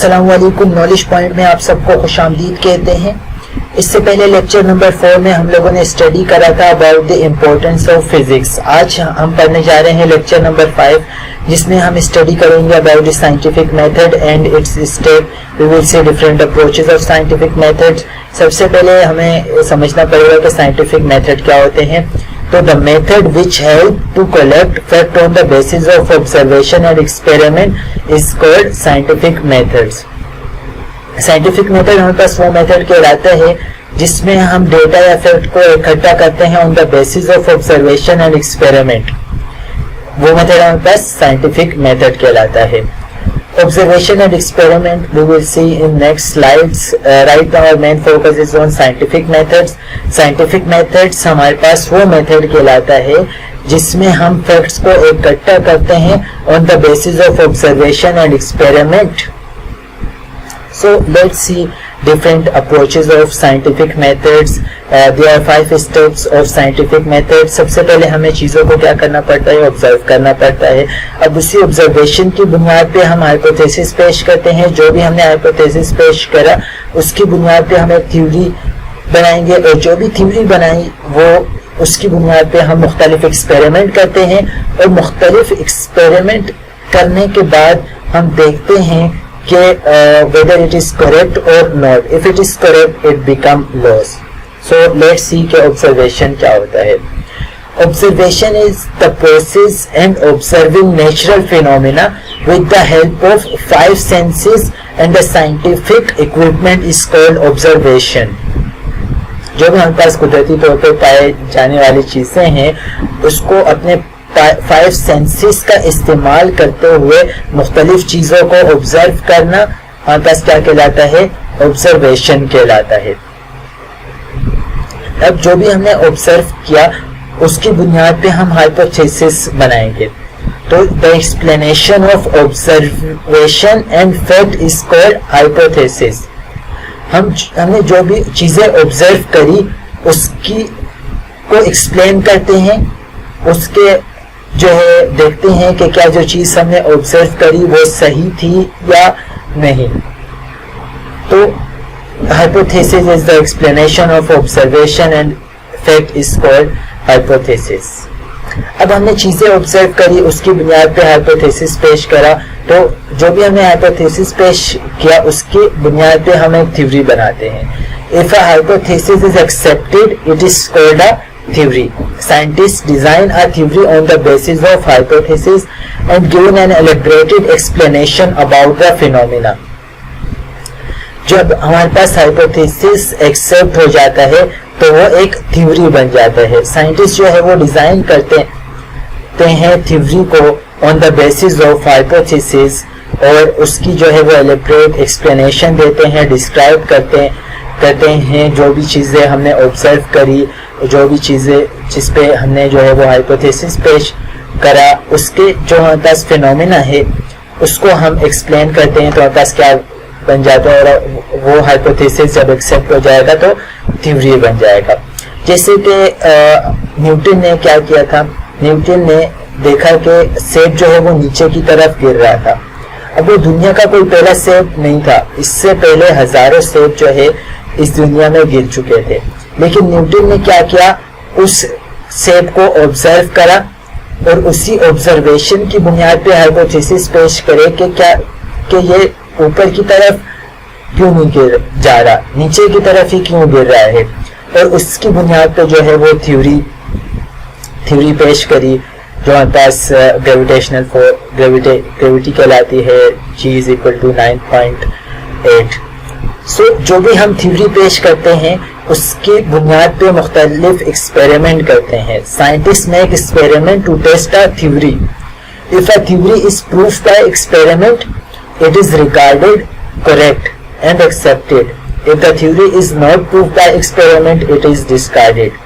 السلام علیکم. Knowledge point میں آپ سب کو خوش آمدید کہتے ہیں. اس سے پہلے لیکچر نمبر 4 میں ہم لوگوں نے اسٹڈی کرا تھا about the importance of physics. آج ہم پڑھنے جا رہے ہیں لیکچر نمبر 5 جس میں ہم اسٹڈی کریں گے about the scientific method and its step. We will see different approaches of scientific method. سب سے پہلے ہمیں سمجھنا پڑے گا کہ سائنٹیفک میتھڈ کیا ہوتے ہیں. تو the method which help to collect fact on the basis of observation and experiment is called scientific methods. Scientific method ہمارے پاس وہ میتھڈ کہلاتا ہے جس میں ہم ڈیٹا یا فیکٹ کو اکٹھا کرتے ہیں on the basis of observation and experiment. وہ میتھڈ ہمارے پاس scientific method کہلاتا ہے. Observation and experiment we will see in next slides. Right now our main focus is on scientific methods. Scientific methods ہمارے پاس وہ میتھڈ کہلاتا ہے جس میں ہم فیکٹس کو اکٹھا کرتے ہیں on the basis of observation and experiment. So let's see different approaches of scientific methods. There are 5 steps of scientific methods. سب سے پہلے ہمیں چیزوں کو کیا کرنا پڑتا ہے؟ آبزرو کرنا پڑتا ہے. اب اسی آبزرویشن کی بنیاد پہ ہم ہائپوتھیسس پیش کرتے ہیں. جو بھی ہم نے ہائپوتھیسس پیش کرا اس کی بنیاد پہ ہم ایک تھیوری بنائیں گے اور جو بھی تھیوری بنائی وہ اس کی بنیاد پہ ہم مختلف ایکسپیریمنٹ کرتے ہیں اور مختلف ایکسپیریمنٹ کرنے کے بعد ہم دیکھتے ہیں کہ whether it is correct or not. If it is correct, it become laws. So let's see کہ observation کیا ہوتا ہے. Observation is the process and observing natural phenomena with the help of 5 senses and the scientific equipment is called observation. جو بھی ہمارے پاس قدرتی طور پہ پائے جانے والی چیزیں ہیں اس کو اپنے 5 سینسز کا استعمال کرتے ہوئے مختلف چیزوں کو آبزرو کرنا ہمارے پاس کیا کہلاتا ہے؟ آبزرویشن کہلاتا ہے. اب جو بھی ہم نے آبزرو کیا اس کی بنیاد پہ ہم ہائپوتھیسس بنائیں گے. تو the explanation of observation and fact is called hypothesis. ہم نے جو بھی چیزیں آبزرو کری اس کی کو ایکسپلین کرتے ہیں. اس کے جو ہے دیکھتے ہیں کہ کیا جو چیز ہم نے آبزرو کری وہ صحیح تھی یا نہیں. تو hypothesis is the explanation of observation and fact is called hypothesis. اب ہم نے چیزیں آبزرو کری اس کی بنیاد پہ hypothesis پیش کرا. تو جو بھی ہم نے hypothesis پیش کیا اس کی بنیاد پہ ہم ایک تھیوری بناتے ہیں. If a hypothesis is accepted, it is called a theory. Scientists design a theory on the basis of hypothesis and give an elaborated explanation about the phenomena. جب ہمارے پاس hypothesis accept ہو جاتا ہے تو وہ ایک تھیوری بن جاتا ہے. سائنٹسٹ جو ہے وہ ڈیزائن کرتے ہیں تھیوری کو on the basis of hypothesis اور اس کی جو ہے وہ elaborate explanation دیتے ہیں, describe کرتے ہیں جو بھی چیزیں ہم نے آبزرو کری, جو بھی چیزیں جس پہ ہم نے جو ہے وہ ہائپوتھیسس پیش کرا اس کے جو ہمارے پاس فینومینا ہے اس کو ہم ایکسپلین کرتے ہیں. تو ہمارے پاس کیا بن جاتا ہے اور وہ ہائپوتھیسس جب ایکسیپٹ ہو جائے گا تو تھیوری بن جائے گا. جیسے کہ نیوٹن نے کیا کیا تھا, نیوٹن نے دیکھا کہ سیب جو ہے وہ نیچے کی طرف گر رہا تھا. اب وہ دنیا کا کوئی پہلا سیب نہیں تھا, اس سے پہلے ہزاروں سیب جو ہے اس دنیا میں گر چکے تھے. لیکن نیوٹن نے کیا کیا, اس سیب کو آبزرو کرا اور اسی آبزرویشن کی بنیاد پہ ہائپوتھیسس پیش کرے کہ کیا کہ یہ اوپر کی طرف کیوں نہیں گر جا رہا, نیچے کی طرف ہی کیوں گر رہا ہے. اور اس کی بنیاد پہ جو ہے وہ تھیوری پیش کری جو ہمارے پاس گریویٹیشنل گریویٹی کہلاتی ہے, G = 9.8. سو جو بھی ہم تھیوری پیش کرتے ہیں اس کی بنیاد پہ مختلف ایکسپیریمنٹ کرتے ہیں. Scientist make experiment to test a theory. If a theory is proved by experiment, it is regarded correct and accepted. If the theory is not proved by experiment, it is discarded.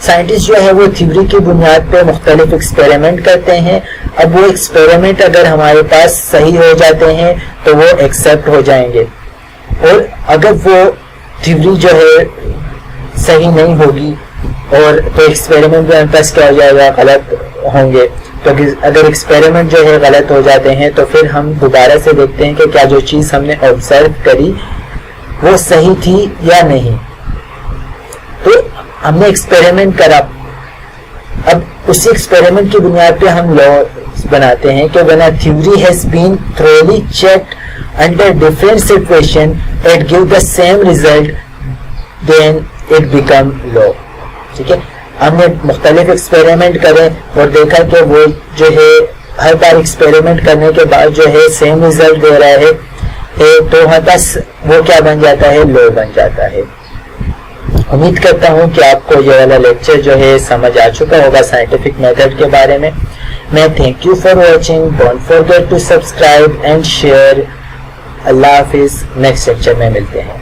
Scientist جو ہے وہ theory کی بنیاد پہ مختلف experiment کرتے ہیں. اب وہ ایکسپیریمنٹ اگر ہمارے پاس صحیح ہو جاتے ہیں تو وہ ایکسیپٹ ہو جائیں گے, اور اگر وہ تھیوری جو ہے صحیح نہیں ہوگی اور تو ایکسپیریمنٹ میں ہمارے پاس کیا ہو جائے گا, غلط ہوں گے. تو اگر ایکسپیریمنٹ جو ہے غلط ہو جاتے ہیں تو پھر ہم دوبارہ سے دیکھتے ہیں کہ کیا جو چیز ہم نے آبزرو کری وہ صحیح تھی یا نہیں. تو ہم نے ایکسپیریمنٹ کرا, اب اسی ایکسپیریمنٹ کی بنیاد پہ ہم لا بناتے ہیں کہ when a theory has been thoroughly checked under different situation it give the same result then it become law. ٹھیک ہے, ہم نے مختلف ایکسپیریمنٹ کرے اور دیکھا کہ وہ جو ہے ہر بار ایکسپیریمنٹ کرنے کے بعد جو ہے سیم ریزلٹ دے رہا ہے, تو ہمارے پاس وہ کیا بن جاتا ہے, لا بن جاتا ہے. امید کرتا ہوں کہ آپ کو یہ والا لیکچر جو ہے سمجھ آ چکا ہوگا سائنٹیفک میتھڈ کے بارے میں. میں thank you for watching, don't forget to subscribe and share. اللہ حافظ, نیکسٹ لیکچر میں ملتے ہیں.